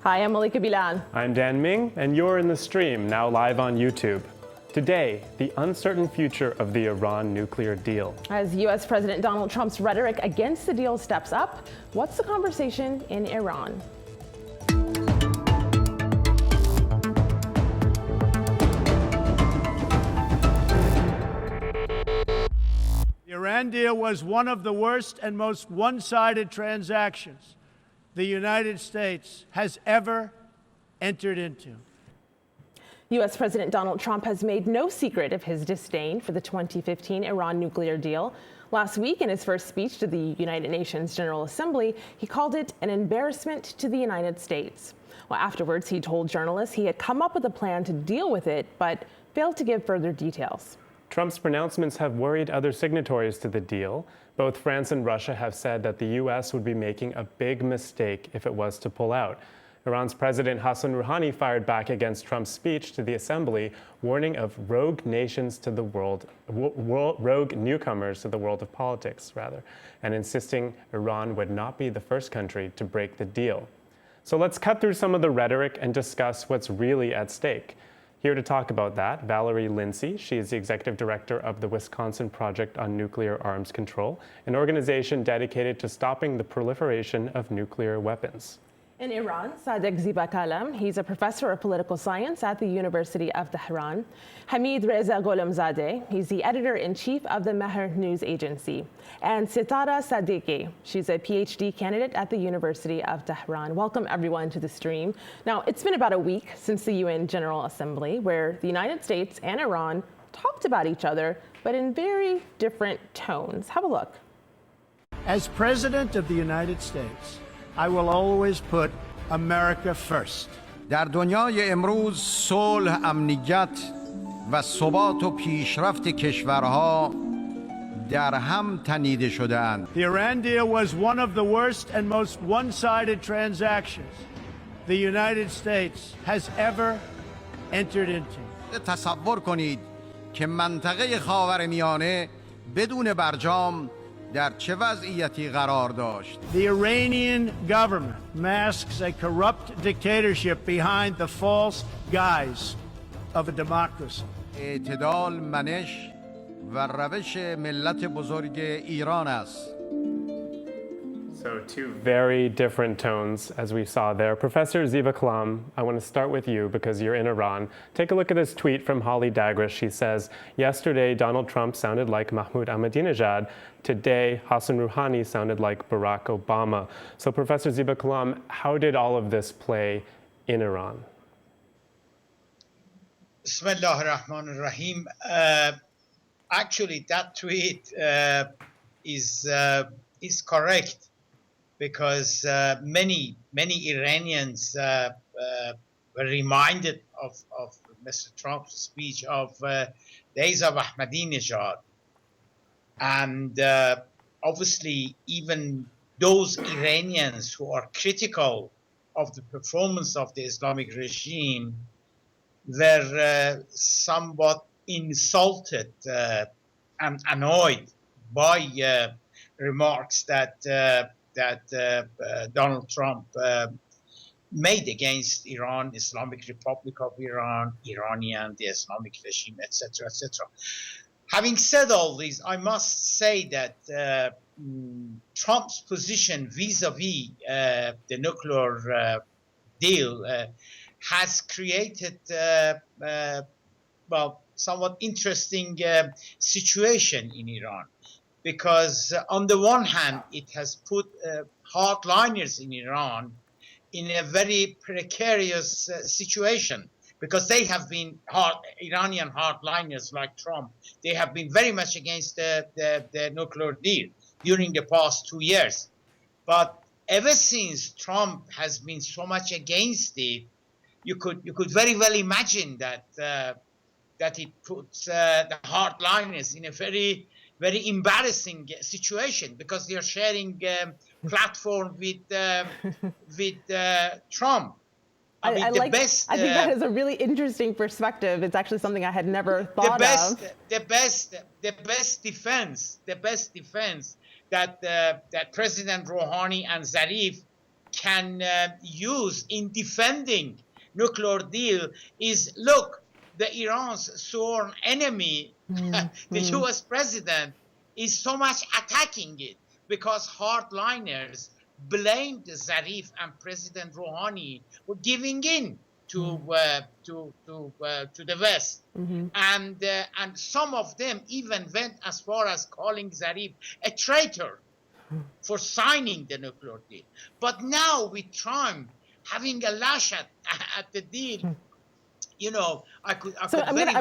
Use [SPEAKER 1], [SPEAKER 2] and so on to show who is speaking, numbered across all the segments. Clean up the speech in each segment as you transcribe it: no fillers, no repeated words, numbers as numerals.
[SPEAKER 1] Hi, I'm Malika Bilal.
[SPEAKER 2] I'm Dan Ming, and you're in the stream, now live on YouTube. Today, the uncertain future of the Iran nuclear deal.
[SPEAKER 1] As U.S. President Donald Trump's rhetoric against the deal steps up, what's the conversation in Iran?
[SPEAKER 3] The Iran deal was one of the worst and most one-sided transactions the United States has ever entered into.
[SPEAKER 1] U.S. President Donald Trump has made no secret of his disdain for the 2015 Iran nuclear deal. Last week, in his first speech to the United Nations General Assembly, he called it an embarrassment to the United States. Well, afterwards, he told journalists he had come up with a plan to deal with it, but failed to give further details.
[SPEAKER 2] Trump's pronouncements have worried other signatories to the deal. Both France and Russia have said that the U.S. would be making a big mistake if it was to pull out. Iran's President Hassan Rouhani fired back against Trump's speech to the Assembly, warning of rogue nations to the world, rogue newcomers to the world of politics, and insisting Iran would not be the first country to break the deal. So let's cut through some of the rhetoric and discuss what's really at stake. Here to talk about that, Valerie Lindsay. She is the executive director of the Wisconsin Project on Nuclear Arms Control, an organization dedicated to stopping the proliferation of nuclear weapons.
[SPEAKER 1] In Iran, Sadegh Zibakalam, he's a professor of political science at the University of Tehran. Hamid Reza Gholamzadeh, he's the editor-in-chief of the Mehr news agency. And Sitara Sadeghi, she's a PhD candidate at the University of Tehran. Welcome everyone to the stream. Now, it's been about a week since the UN General Assembly, where the United States and Iran talked about each other, but in very different tones. Have a look.
[SPEAKER 3] As President of the United States, I will always put America first.
[SPEAKER 4] در دنیای امروز صلح، امنیت و ثبات و پیشرفت کشورها در هم تنیده شده‌اند.
[SPEAKER 3] The Iran deal was one of the worst and most one-sided transactions the United States has ever entered into.
[SPEAKER 4] تصور کنید که منطقه خاورمیانه بدون برجام در چه وضعیتی قرار داشت.
[SPEAKER 3] The Iranian government masks a corrupt dictatorship behind the false guise of a democracy.
[SPEAKER 4] اعتدال منش و روش ملت بزرگ ایران است.
[SPEAKER 2] So two very different tones, as we saw there. Professor Ziva Kalam, I want to start with you because you're in Iran. Take a look at this tweet from Holly Dagrish. She says, yesterday Donald Trump sounded like Mahmoud Ahmadinejad. Today, Hassan Rouhani sounded like Barack Obama. So Professor Ziva Kalam, how did all of this play in Iran?
[SPEAKER 5] Bismillah ar-Rahman ar-Rahim. Actually, that tweet is correct, because many Iranians were reminded of Mr. Trump's speech of days of Ahmadinejad. And obviously, even those Iranians who are critical of the performance of the Islamic regime were somewhat insulted and annoyed by remarks that Donald Trump made against Iran, Islamic Republic of Iran, Iranian, the Islamic regime, etc., etc. Having said all this, I must say that Trump's position vis-a-vis the nuclear deal has created, somewhat interesting situation in Iran. Because on the one hand, it has put hardliners in Iran in a very precarious situation, because they have been Iranian hardliners like Trump. They have been very much against the nuclear deal during the past 2 years. But ever since Trump has been so much against it, you could very well imagine that it puts the hardliners in a very embarrassing situation, because they are sharing platform with Trump. I think
[SPEAKER 1] that is a really interesting perspective. It's actually something I had never thought of.
[SPEAKER 5] The best defense that President Rouhani and Zarif can use in defending nuclear deal is, look, the Iran's sworn enemy, the US president, is so much attacking it because hardliners blamed Zarif and President Rouhani for giving in to the West, and some of them even went as far as calling Zarif a traitor for signing the nuclear deal. But now with Trump having a lash at the deal, you know,
[SPEAKER 1] I'm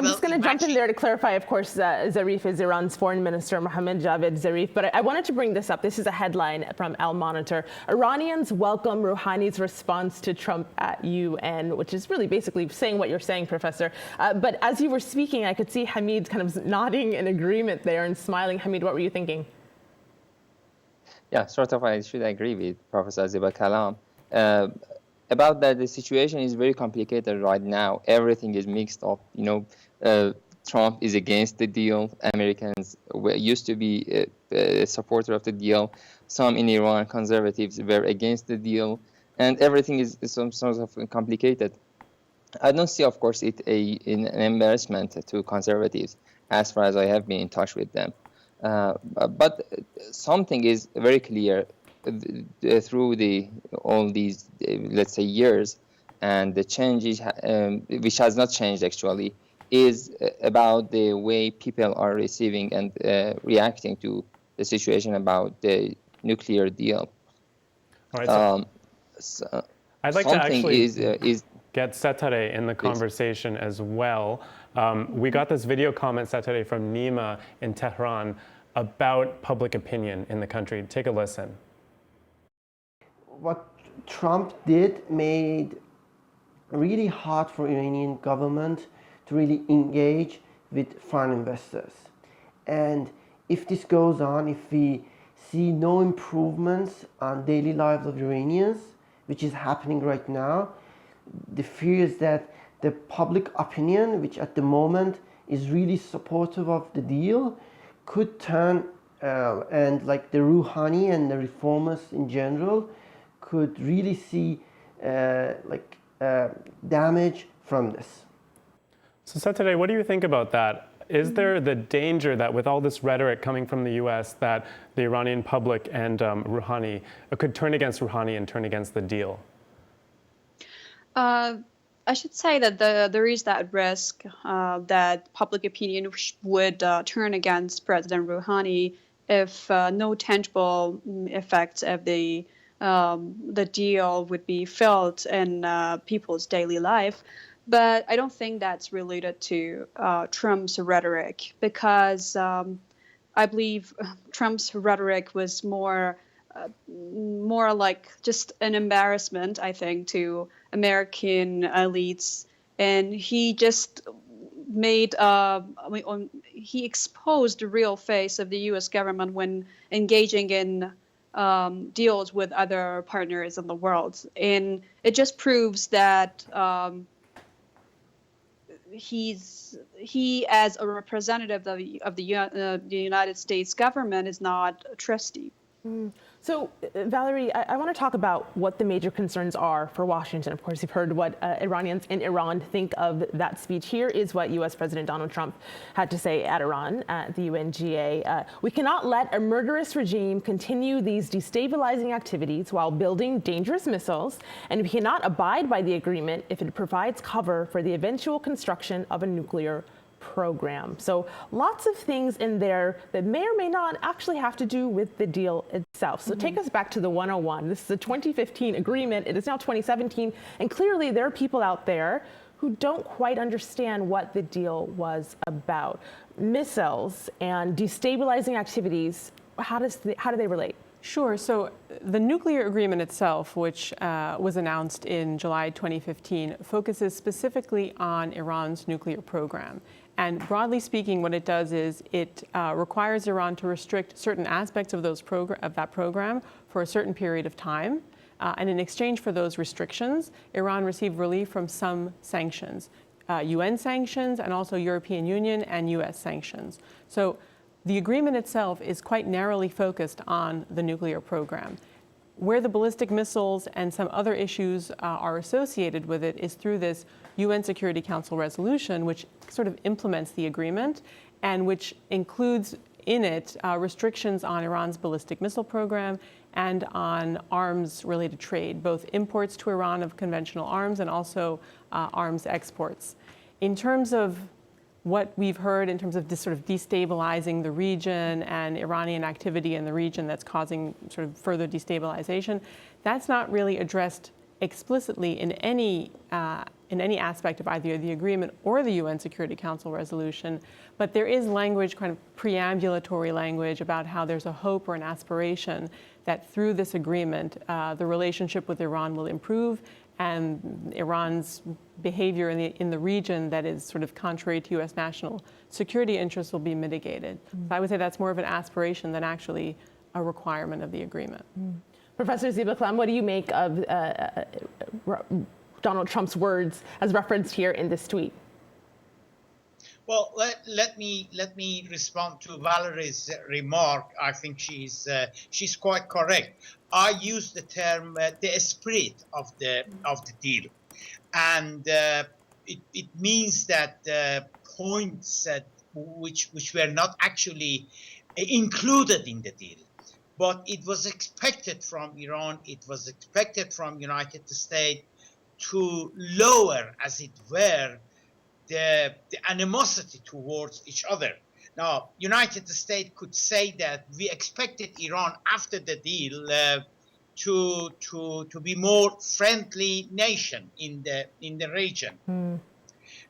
[SPEAKER 1] just going to jump in there to clarify. Of course, Zarif is Iran's foreign minister, Mohammad Javad Zarif. But I wanted to bring this up. This is a headline from Al Monitor. Iranians welcome Rouhani's response to Trump at UN, which is really basically saying what you're saying, Professor. But as you were speaking, I could see Hamid kind of nodding in agreement there and smiling. Hamid, what were you thinking?
[SPEAKER 6] Yeah, sort of. I should agree with Professor Ziba Kalam. About that, the situation is very complicated right now. Everything is mixed up. You know, Trump is against the deal. Americans used to be a supporter of the deal. Some in Iran, conservatives, were against the deal. And everything is some sort of complicated. I don't see, of course, it an embarrassment to conservatives, as far as I have been in touch with them. But something is very clear. Through all these, let's say, years, and the changes, which has not changed actually, is about the way people are receiving and reacting to the situation about the nuclear deal.
[SPEAKER 2] All right. So I'd like to actually get Satareh in the conversation as well. We got this video comment, Satareh, from Nima in Tehran about public opinion in the country. Take a listen.
[SPEAKER 7] What Trump did made really hard for Iranian government to really engage with foreign investors. And if this goes on, if we see no improvements on daily lives of Iranians, which is happening right now, the fear is that the public opinion, which at the moment is really supportive of the deal, could turn and like the Rouhani and the reformers in general could really see damage from this.
[SPEAKER 2] So Satareh, what do you think about that? Is there the danger that with all this rhetoric coming from the US that the Iranian public and Rouhani could turn against Rouhani and turn against the deal?
[SPEAKER 8] I should say that there is that risk that public opinion would turn against President Rouhani if no tangible effects of the deal would be felt in people's daily life. But I don't think that's related to Trump's rhetoric, because I believe Trump's rhetoric was more like just an embarrassment, I think, to American elites. And he just made, he exposed the real face of the U.S. government when engaging in deals with other partners in the world. And it just proves that he as a representative of the United States government is not trustee.
[SPEAKER 1] So, Valerie, I want to talk about what the major concerns are for Washington. Of course, you've heard what Iranians in Iran think of that speech. Here is what U.S. President Donald Trump had to say at Iran at the UNGA. We cannot let a murderous regime continue these destabilizing activities while building dangerous missiles, and we cannot abide by the agreement if it provides cover for the eventual construction of a nuclear program. So lots of things in there that may or may not actually have to do with the deal itself. So take us back to the 101. This is a 2015 agreement. It is now 2017. And clearly there are people out there who don't quite understand what the deal was about. Missiles and destabilizing activities, how do they relate?
[SPEAKER 9] Sure. So the nuclear agreement itself, which was announced in July 2015, focuses specifically on Iran's nuclear program. And broadly speaking, what it does is it requires Iran to restrict certain aspects of that program for a certain period of time. And in exchange for those restrictions, Iran received relief from some sanctions, UN sanctions, and also European Union and US sanctions. So the agreement itself is quite narrowly focused on the nuclear program. where the ballistic missiles and some other issues are associated with it is through this UN Security Council resolution, which sort of implements the agreement and which includes in it restrictions on Iran's ballistic missile program and on arms-related trade, both imports to Iran of conventional arms and also arms exports. In terms of what we've heard in terms of this sort of destabilizing the region and Iranian activity in the region that's causing sort of further destabilization, that's not really addressed explicitly in any aspect of either the agreement or the UN Security Council resolution, but there is language, kind of preambulatory language, about how there's a hope or an aspiration that through this agreement, the relationship with Iran will improve and Iran's behavior in the region that is sort of contrary to U.S. national security interests will be mitigated. So I would say that's more of an aspiration than actually a requirement of the agreement.
[SPEAKER 1] Professor Ziba Kalam, what do you make of Donald Trump's words as referenced here in this tweet?
[SPEAKER 5] Well, let me respond to Valerie's remark. I think she's quite correct. I use the term the spirit of the deal, and it means that points which were not actually included in the deal, but it was expected from Iran, it was expected from United States to lower, as it were, the animosity towards each other. Now, United States could say that we expected Iran after the deal to be more friendly nation in the region.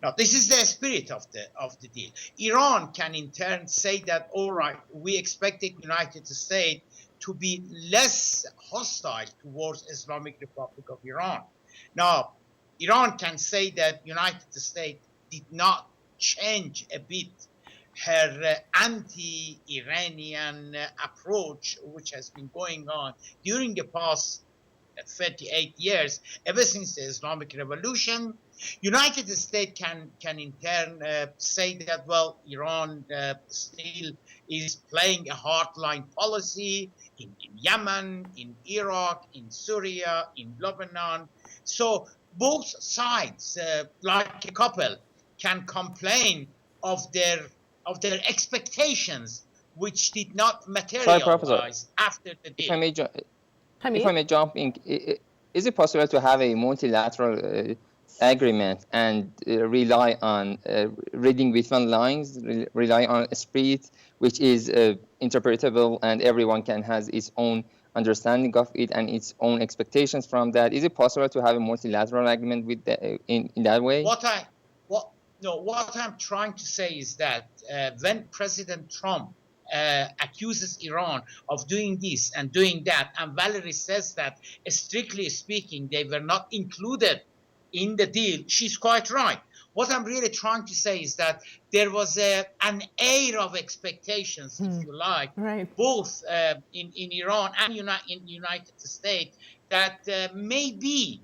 [SPEAKER 5] Now, this is the spirit of the deal. Iran can in turn say that, all right, we expected United States to be less hostile towards Islamic Republic of Iran. Now, Iran can say that United States did not change a bit her anti-Iranian approach, which has been going on during the past 38 years, ever since the Islamic Revolution. United States can in turn say that, well, Iran still is playing a hardline policy in Yemen, in Iraq, in Syria, in Lebanon. So both sides, like a couple, can complain of their expectations, which did not materialize after the deal.
[SPEAKER 6] If I may jump in, is it possible to have a multilateral agreement and rely on reading between lines, rely on a spirit which is interpretable and everyone can has its own understanding of it and its own expectations from that? Is it possible to have a multilateral agreement with in that way?
[SPEAKER 5] What I'm trying to say is that when President Trump accuses Iran of doing this and doing that, and Valerie says that, strictly speaking, they were not included in the deal, she's quite right. What I'm really trying to say is that there was an air of expectations, if you like, both in Iran and in the United States, that maybe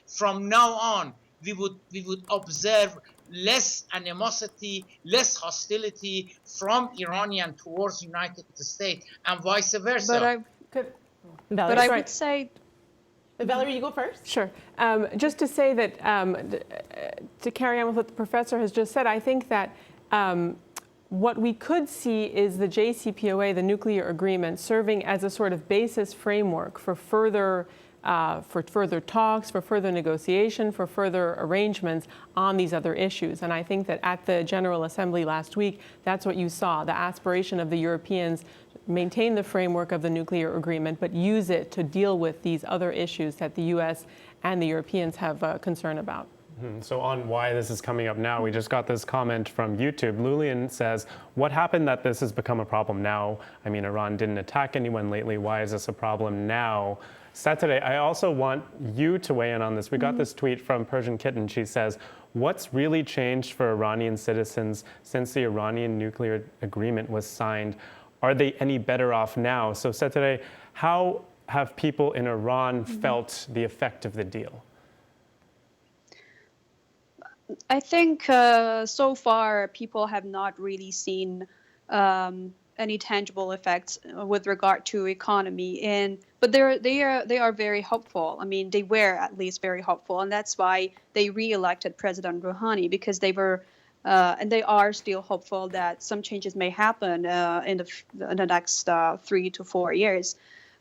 [SPEAKER 5] from now on, we would observe less animosity, less hostility from Iranian towards United States, and vice versa.
[SPEAKER 8] But I would say,
[SPEAKER 1] Valerie, you go first.
[SPEAKER 9] Sure. Just to say that, to carry on with what the professor has just said, I think that what we could see is the JCPOA, the nuclear agreement, serving as a sort of basis framework for further talks, for further negotiation, for further arrangements on these other issues. And I think that at the General Assembly last week, that's what you saw, the aspiration of the Europeans maintain the framework of the nuclear agreement, but use it to deal with these other issues that the U.S. and the Europeans have concern about.
[SPEAKER 2] So on why this is coming up now, we just got this comment from YouTube. Lulian says, what happened that this has become a problem now? I mean, Iran didn't attack anyone lately. Why is this a problem now? Saturday, I also want you to weigh in on this. We got this tweet from Persian Kitten. She says, what's really changed for Iranian citizens since the Iranian nuclear agreement was signed? Are they any better off now? So Saturday, how have people in Iran felt the effect of the deal?
[SPEAKER 8] I think so far people have not really seen any tangible effects with regard to economy. But they are very hopeful. I mean, they were at least very hopeful, and that's why they re-elected President Rouhani, because they were. And they are still hopeful that some changes may happen in the next 3 to 4 years.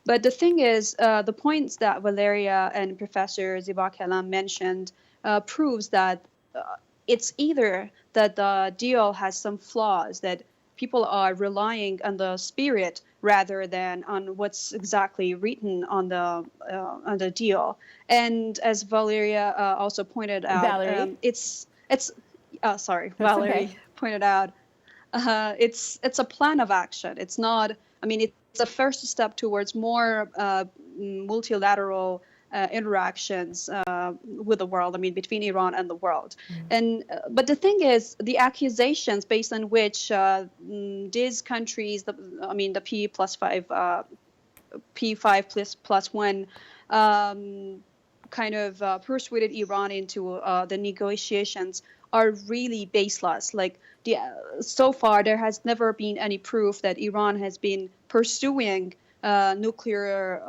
[SPEAKER 8] But the thing is, the points that Valeria and Professor Ziba Kalam mentioned proves that it's either that the deal has some flaws, that people are relying on the spirit rather than on what's exactly written on the deal. And as Valeria also pointed out,
[SPEAKER 1] Valerie?
[SPEAKER 8] Valerie
[SPEAKER 1] okay.
[SPEAKER 8] pointed out, it's a plan of action. It's not. I mean, it's a first step towards more multilateral interactions with the world. I mean, between Iran and the world. But the thing is, the accusations based on which these countries, the P5+1, kind of persuaded Iran into the negotiations are really baseless. Like so far, there has never been any proof that Iran has been pursuing nuclear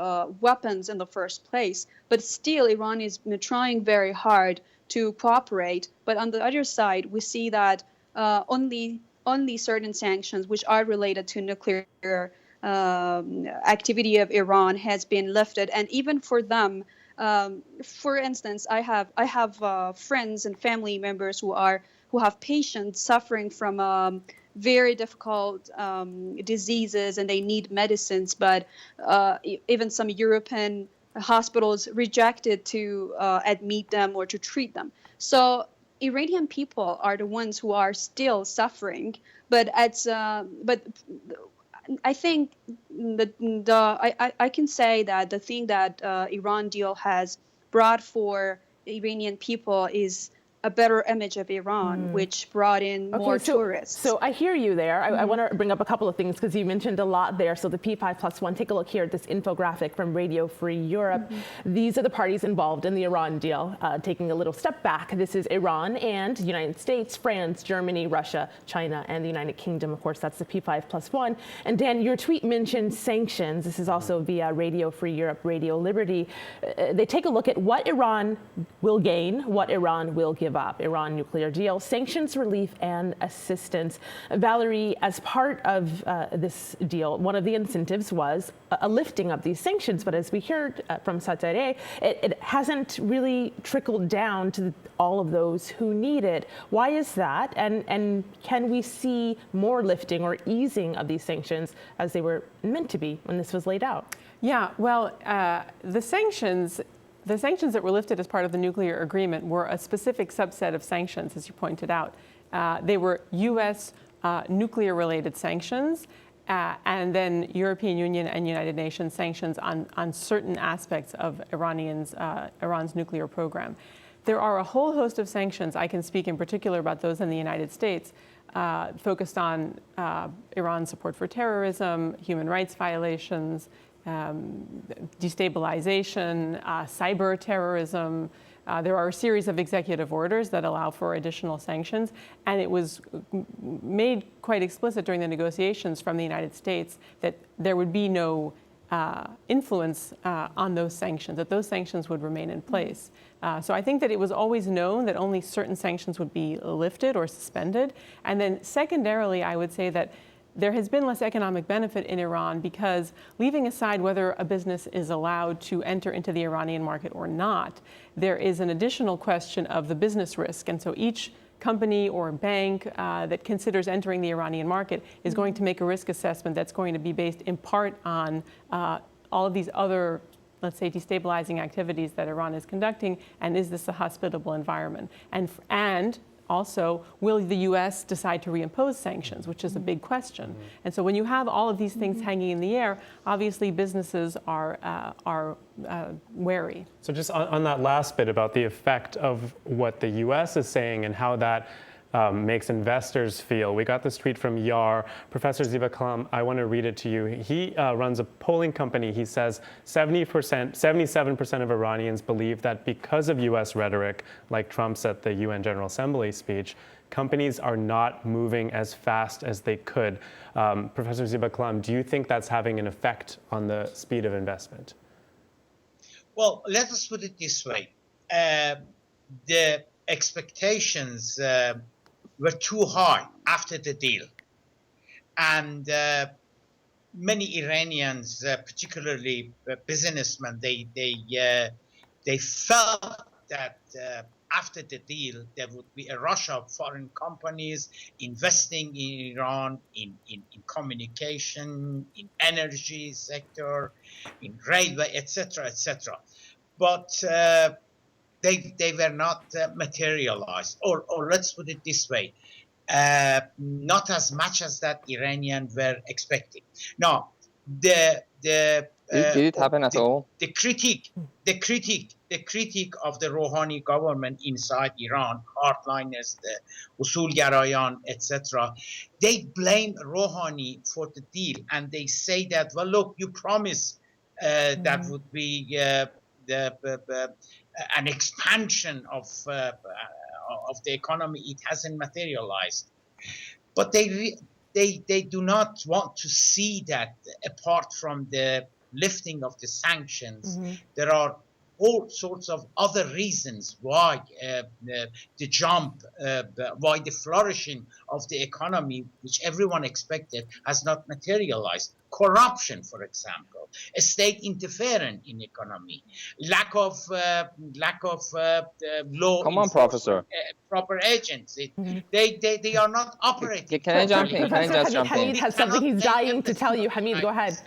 [SPEAKER 8] weapons in the first place. But still, Iran is trying very hard to cooperate. But on the other side, we see that only certain sanctions which are related to nuclear activity of Iran has been lifted, and even for them. For instance, I have friends and family members who have patients suffering from very difficult diseases, and they need medicines. But even some European hospitals rejected to admit them or to treat them. So Iranian people are the ones who are still suffering. But I think I can say that the thing that Iran deal has brought for Iranian people is a better image of Iran, which brought in more tourists.
[SPEAKER 1] So I hear you there. I want to bring up a couple of things because you mentioned a lot there. So the P5+1, take a look here at this infographic from Radio Free Europe. These are the parties involved in the Iran deal. Taking a little step back, this is Iran and the United States, France, Germany, Russia, China, and the United Kingdom. Of course, that's the P5+1. And Dan, your tweet mentioned sanctions. This is also via Radio Free Europe, Radio Liberty. They take a look at what Iran will gain, what Iran will give up. Iran nuclear deal, sanctions relief, and assistance. Valerie, as part of this deal, one of the incentives was a lifting of these sanctions. But as we heard from Satareh, it hasn't really trickled down to all of those who need it. Why is that? And can we see more lifting or easing of these sanctions as they were meant to be when this was laid out?
[SPEAKER 9] Yeah, well, the sanctions that were lifted as part of the nuclear agreement were a specific subset of sanctions, as you pointed out. They were U.S. Nuclear-related sanctions, and then European Union and United Nations sanctions on certain aspects of Iran's nuclear program. There are a whole host of sanctions. I can speak in particular about those in the United States, focused on Iran's support for terrorism, human rights violations, destabilization, cyber terrorism. There are a series of executive orders that allow for additional sanctions, and it was made quite explicit during the negotiations from the United States that there would be no influence on those sanctions, that those sanctions would remain in place. So I think that it was always known that only certain sanctions would be lifted or suspended. And then secondarily, I would say that there has been less economic benefit in Iran because, leaving aside whether a business is allowed to enter into the Iranian market or not, there is an additional question of the business risk. And so each company or bank that considers entering the Iranian market is going to make a risk assessment that's going to be based in part on all of these other, let's say, destabilizing activities that Iran is conducting, and is this a hospitable environment? And also, will the U.S. decide to reimpose sanctions, which is a big question. And so when you have all of these things hanging in the air, obviously businesses are wary.
[SPEAKER 2] So just on that last bit about the effect of what the U.S. is saying and how that makes investors feel. We got this tweet from Yar. Professor Ziba Kalam, I want to read it to you. He runs a polling company. He says 77% of Iranians believe that because of U.S. rhetoric, like Trump's at the UN General Assembly speech, companies are not moving as fast as they could. Professor Ziba Kalam, do you think that's having an effect on the speed of investment?
[SPEAKER 5] Well, let us put it this way. The expectations were too high after the deal. And many Iranians, particularly businessmen, they felt that after the deal, there would be a rush of foreign companies investing in Iran, in communication, in energy sector, in railway, etc., etc. But they were not materialized. Or let's put it this way, not as much as that Iranians were expecting. Now, did
[SPEAKER 6] it happen at all?
[SPEAKER 5] The critique of the Rouhani government inside Iran, hardliners, the usul-garayan, etc., they blame Rouhani for the deal, and they say that, well, look, you promised that would be an expansion of the economy. It hasn't materialized, but they do not want to see that apart from the lifting of the sanctions, there are all sorts of other reasons why the jump, why the flourishing of the economy, which everyone expected, has not materialized. Corruption, for example, state interference in economy, lack of law.
[SPEAKER 6] Come on, Professor.
[SPEAKER 5] Proper agents. They are not operating.
[SPEAKER 6] Can I jump in?
[SPEAKER 1] Professor
[SPEAKER 6] Can I just jump in?
[SPEAKER 1] Hamid has something he's dying to tell you. Hamid, go ahead.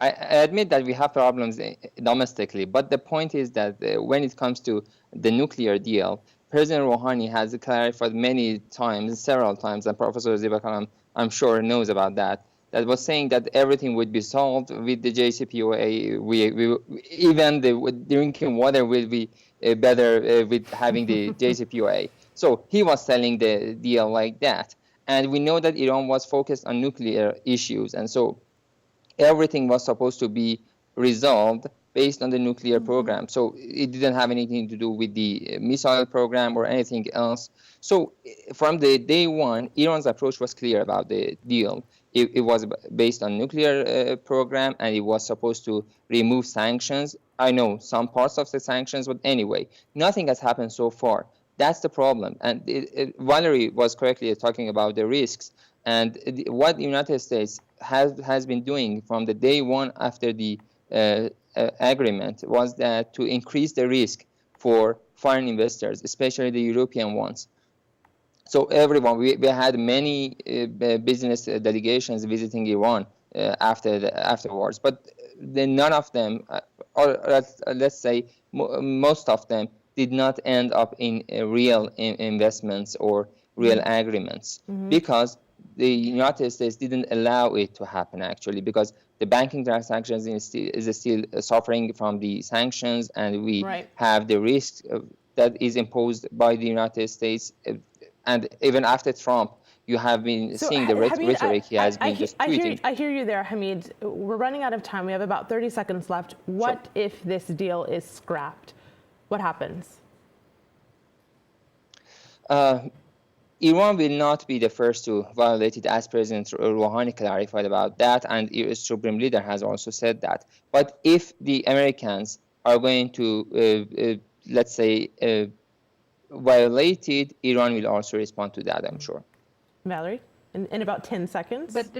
[SPEAKER 6] I admit that we have problems domestically, but the point is that when it comes to the nuclear deal, President Rouhani has clarified many times, several times, and Professor Ziba Kalam, I'm sure, knows about that, that was saying that everything would be solved with the JCPOA. Even the drinking water will be better with having the JCPOA. So he was selling the deal like that. And we know that Iran was focused on nuclear issues, and so everything was supposed to be resolved based on the nuclear program. So it didn't have anything to do with the missile program or anything else. So from the day one, Iran's approach was clear about the deal. It was based on nuclear program, and it was supposed to remove sanctions. I know some parts of the sanctions, but anyway, nothing has happened so far. That's the problem. And Valerie was correctly talking about the risks. And what the United States has been doing from the day one after the agreement was that to increase the risk for foreign investors, especially the European ones. So everyone, we had many business delegations visiting Iran afterwards, but none of them, or let's say most of them, did not end up in real investments or real agreements, because the United States didn't allow it to happen, actually, because the banking transactions is still suffering from the sanctions, and we have the risk that is imposed by the United States. And even after Trump, you have been seeing the rhetoric he has been just tweeting.
[SPEAKER 1] I hear you there, Hamid. We're running out of time. We have about 30 seconds left. What if this deal is scrapped? What happens?
[SPEAKER 6] Iran will not be the first to violate it, as President Rouhani clarified about that, and its Supreme Leader has also said that. But if the Americans are going to, let's say, violate it, Iran will also respond to that, I'm sure.
[SPEAKER 1] Valerie, in about 10 seconds.
[SPEAKER 9] But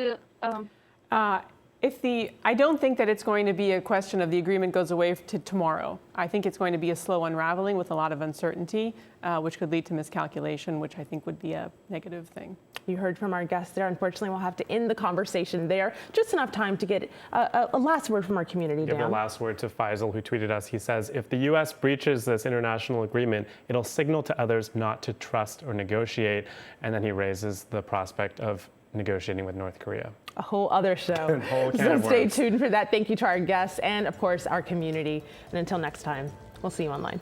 [SPEAKER 9] I don't think that it's going to be a question of the agreement goes away to tomorrow. I think it's going to be a slow unraveling with a lot of uncertainty, which could lead to miscalculation, which I think would be a negative thing.
[SPEAKER 1] You heard from our guests there. Unfortunately, we'll have to end the conversation there. Just enough time to get a last word from our community.
[SPEAKER 2] Give the last word to Faisal, who tweeted us. He says, if the U.S. breaches this international agreement, it'll signal to others not to trust or negotiate. And then he raises the prospect of negotiating with North Korea.
[SPEAKER 1] A whole other show. So stay tuned for that. Thank you to our guests and, of course, our community. And until next time, we'll see you online.